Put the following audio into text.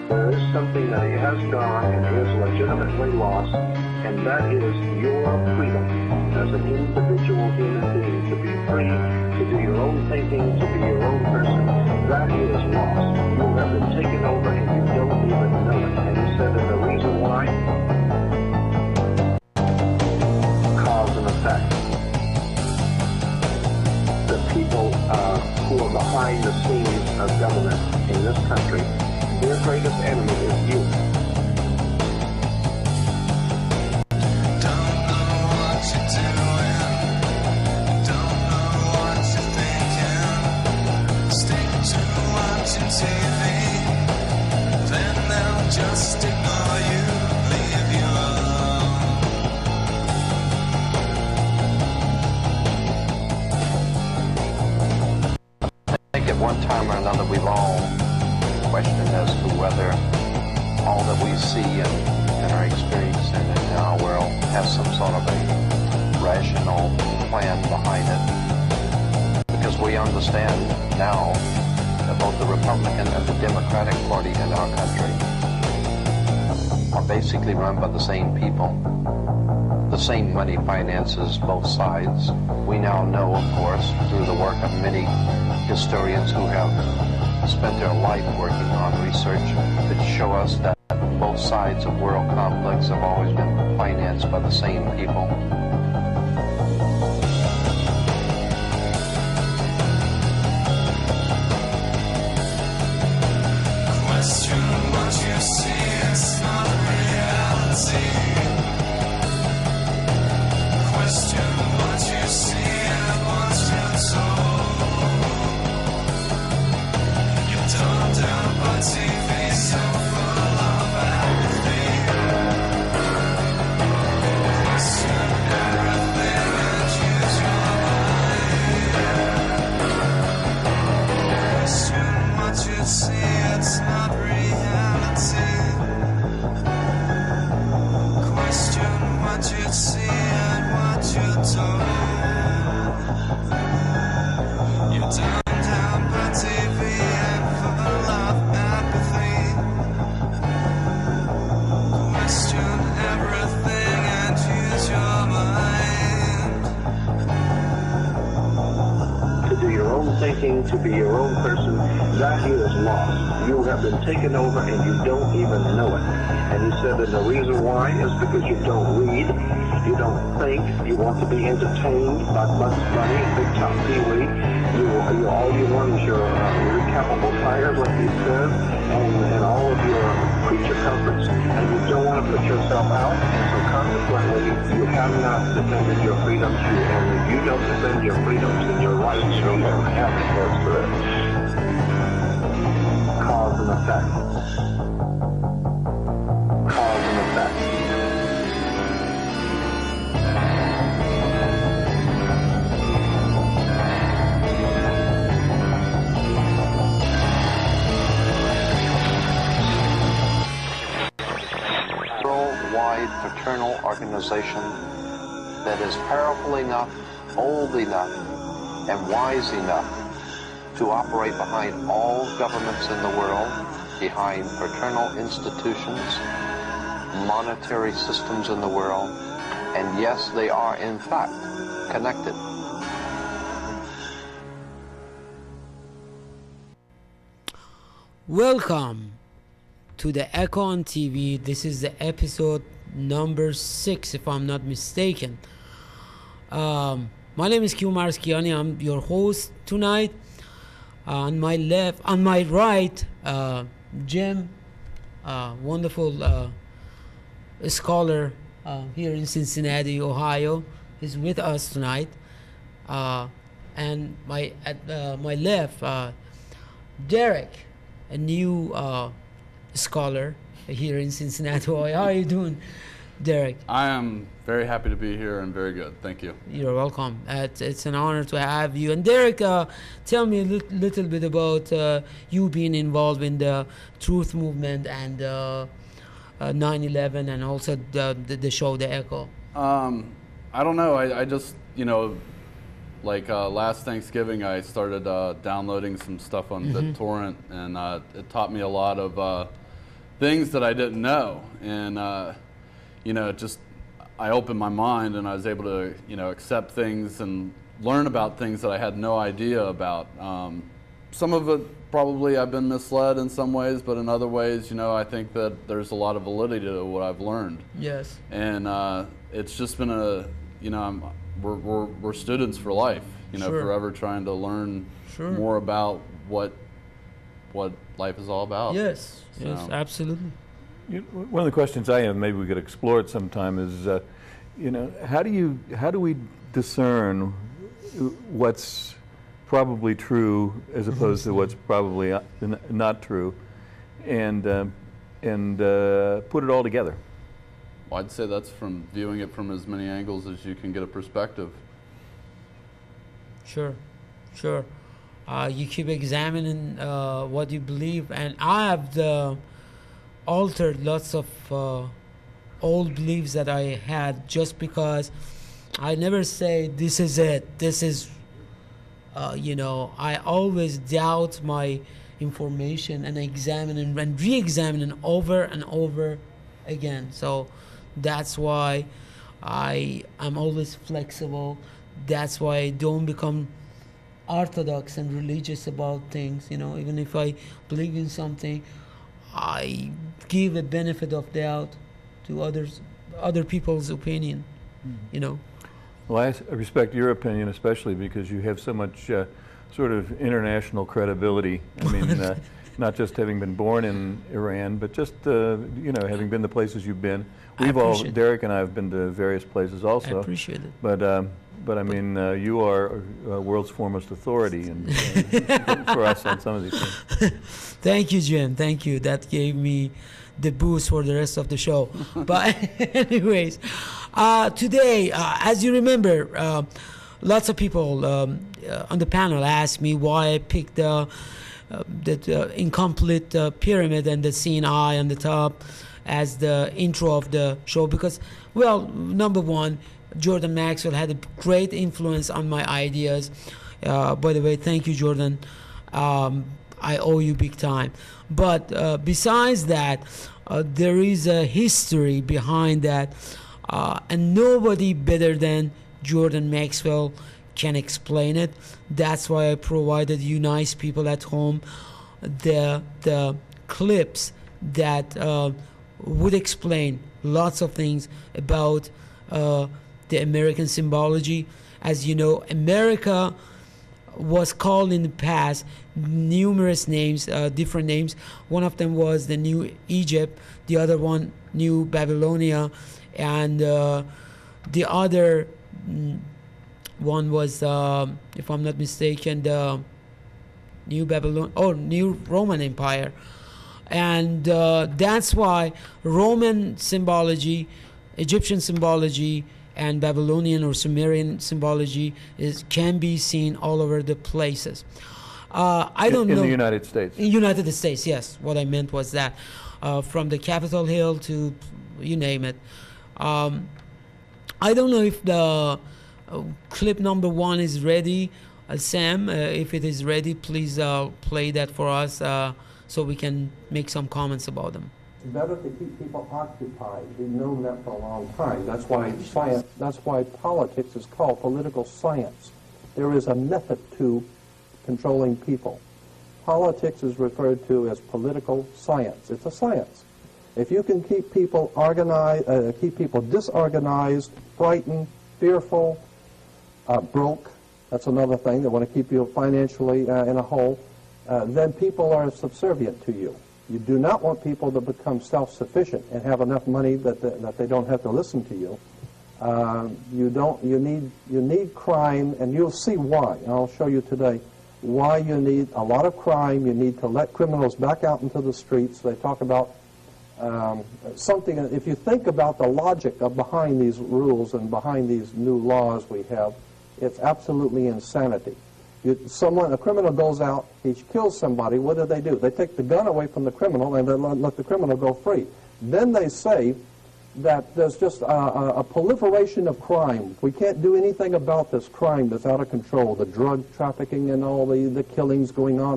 There is something that has gone and is legitimately lost, and that is your freedom as an individual human being to be free, to do your own thinking, to be your own person. That is lost. You have been taken over and you don't even know it. And he said that the reason why? Cause and effect. The people who are behind the scenes of government in this country, their greatest enemy is you. Don't know what you're doing, don't know what you're thinking. Stick to watching TV, then they'll just ignore you, leave you alone. I think at one time or another we've all questioned as to whether all that we see and are experiencing in our world has some sort of a rational plan behind it. Because we understand now that both the Republican and the Democratic Party in our country are basically run by the same people. The same money finances both sides. We now know, of course, through the work of many historians who have spent their life working on research that show us that both sides of world conflicts have always been financed by the same people. Question what you see, it's not reality. Question what you see and what you're told. You're dumbed down by TV, so full of apathy. Question everything and use your mind. Question what you see, it's not reality. Question what you see and what you're told. You're dumbed down by TV and full of apathy. Question everything and use your mind. To do your own thinking, to be your own person, that is lost. You have been taken over and you don't even know it. And he said that the reason why is because you don't read, you don't think, you want to be entertained by Bugs Bunny, Big Top Pee-wee. All you want is your recapable tires, like he says, and all of your creature comforts, and you don't want to put yourself out, and so consequently, you have not defended your freedoms, and if you don't defend your freedoms and your rights, you don't have it. That's correct. Cause and effect. Cause and effect. Worldwide fraternal organization that is powerful enough, old enough, and wise enough to operate behind all governments in the world, behind fraternal institutions, monetary systems in the world, and yes, they are in fact connected. Welcome to the Echo on TV. This is the episode number 6, if I'm not mistaken. My name is Q Marskiani. I'm your host tonight. On my right, Jim, wonderful scholar here in Cincinnati, Ohio, is with us tonight. And at my left, Derek, a new scholar here in Cincinnati. How are you doing, Derek? I am very happy to be here and very good. Thank you. You're welcome. It's an honor to have you. And Derek, tell me a little bit about you being involved in the Truth Movement and 9/11 and also the show The Echo. I don't know. I just, last Thanksgiving I started downloading some stuff on the torrent, and it taught me a lot of things that I didn't know, and you know, just I opened my mind and I was able to, you know, accept things and learn about things that I had no idea about. Some of it probably I've been misled in some ways, but in other ways, you know, I think that there's a lot of validity to what I've learned. Yes. And it's just been a, you know, we're students for life, you know, Sure. forever trying to learn Sure. more about what life is all about. Yes. Yes. So- Absolutely. One of the questions I have, maybe we could explore it sometime, is, you know, how do we discern what's probably true as opposed to what's probably not true, and put it all together? Well, I'd say that's from viewing it from as many angles as you can get a perspective. Sure. Sure. You keep examining what you believe, and I have altered lots of old beliefs that I had, just because I never say this is it, this is you know, I always doubt my information and examine and re-examine it over and over again. So that's why I'm always flexible. That's why I don't become orthodox and religious about things. You know, even if I believe in something, I give a benefit of doubt to other people's opinion. You know. Well, I respect your opinion, especially because you have so much sort of international credibility. I mean, not just having been born in Iran, but just you know, having been the places you've been. Derek and I have been to various places also. I appreciate it. But I mean, you are world's foremost authority and for us on some of these things. Thank you, Jim. Thank you. That gave me the boost for the rest of the show. But anyways, today, as you remember, lots of people on the panel asked me why I picked the incomplete pyramid and the seeing eye on the top as the intro of the show, because, well, number one, Jordan Maxwell had a great influence on my ideas. By the way, thank you, Jordan. I owe you big time. But besides that, there is a history behind that, and nobody better than Jordan Maxwell can explain it. That's why I provided you nice people at home the clips that would explain lots of things about the American symbology. As you know, America was called in the past numerous names, different names. One of them was the New Egypt, the other one New Babylonia, and the other one was, if I'm not mistaken, the New Roman Empire. And that's why Roman symbology, Egyptian symbology, and Babylonian or Sumerian symbology can be seen all over the places. I don't know. In the United States. In United States, yes. What I meant was that from the Capitol Hill to you name it. I don't know if the clip number 1 is ready. Sam, if it is ready, please play that for us so we can make some comments about them. It's better to keep people occupied. We've known that for a long time. That's why science, that's why politics is called political science. There is a method to controlling people. Politics is referred to as political science. It's a science. If you can keep people organized, keep people disorganized, frightened, fearful, broke, that's another thing. They want to keep you financially in a hole, then people are subservient to you. You do not want people to become self-sufficient and have enough money that they don't have to listen to you. You need crime, and you'll see why. And I'll show you today why you need a lot of crime. You need to let criminals back out into the streets. They talk about something. If you think about the logic behind these rules and behind these new laws we have, it's absolutely insanity. A criminal goes out, he kills somebody, what do? They take the gun away from the criminal and then let the criminal go free. Then they say that there's just a proliferation of crime. We can't do anything about this crime that's out of control, the drug trafficking and all the killings going on.